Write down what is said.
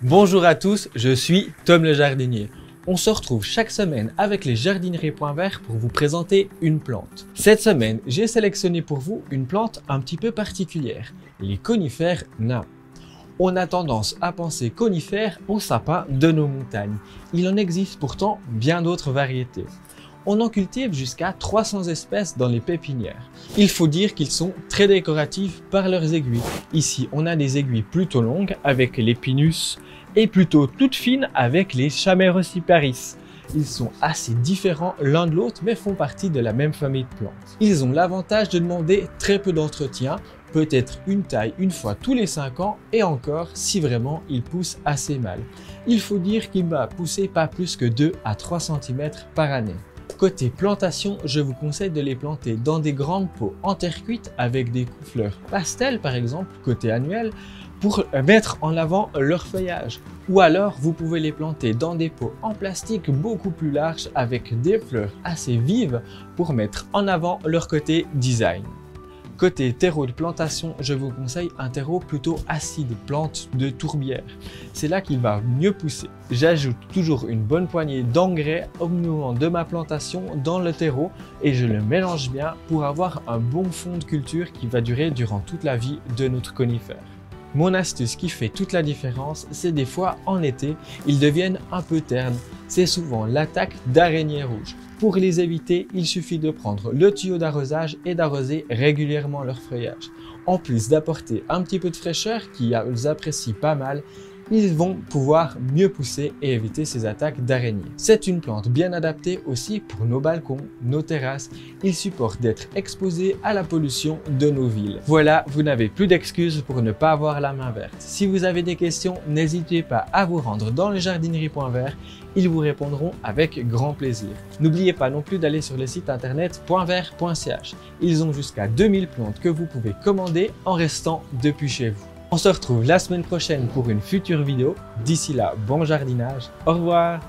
Bonjour à tous, je suis Tom le jardinier. On se retrouve chaque semaine avec les jardineries Point Vert pour vous présenter une plante. Cette semaine, j'ai sélectionné pour vous une plante un petit peu particulière, les conifères nains. On a tendance à penser conifères aux sapins de nos montagnes. Il en existe pourtant bien d'autres variétés. On en cultive jusqu'à 300 espèces dans les pépinières. Il faut dire qu'ils sont très décoratifs par leurs aiguilles. Ici, on a des aiguilles plutôt longues avec les pinus et plutôt toutes fines avec les Chamaerosyparis. Ils sont assez différents l'un de l'autre mais font partie de la même famille de plantes. Ils ont l'avantage de demander très peu d'entretien, peut-être une taille une fois tous les 5 ans et encore si vraiment ils poussent assez mal. Il faut dire qu'il va pousser pas plus que 2 à 3 cm par année. Côté plantation, je vous conseille de les planter dans des grandes pots en terre cuite avec des coups-fleurs pastel par exemple, côté annuel, pour mettre en avant leur feuillage. Ou alors, vous pouvez les planter dans des pots en plastique beaucoup plus larges avec des fleurs assez vives pour mettre en avant leur côté design. Côté terreau de plantation, je vous conseille un terreau plutôt acide, plante de tourbière. C'est là qu'il va mieux pousser. J'ajoute toujours une bonne poignée d'engrais au moment de ma plantation dans le terreau et je le mélange bien pour avoir un bon fond de culture qui va durer durant toute la vie de notre conifère. Mon astuce qui fait toute la différence, c'est des fois en été, ils deviennent un peu ternes. C'est souvent l'attaque d'araignées rouges. Pour les éviter, il suffit de prendre le tuyau d'arrosage et d'arroser régulièrement leur feuillage. En plus d'apporter un petit peu de fraîcheur qu'ils apprécient pas mal, ils vont pouvoir mieux pousser et éviter ces attaques d'araignées. C'est une plante bien adaptée aussi pour nos balcons, nos terrasses. Il supporte d'être exposé à la pollution de nos villes. Voilà, vous n'avez plus d'excuses pour ne pas avoir la main verte. Si vous avez des questions, n'hésitez pas à vous rendre dans les jardineries Point Vert. Ils vous répondront avec grand plaisir. N'oubliez pas non plus d'aller sur le site internet pointvert.ch. Ils ont jusqu'à 2000 plantes que vous pouvez commander en restant depuis chez vous. On se retrouve la semaine prochaine pour une future vidéo. D'ici là, bon jardinage. Au revoir.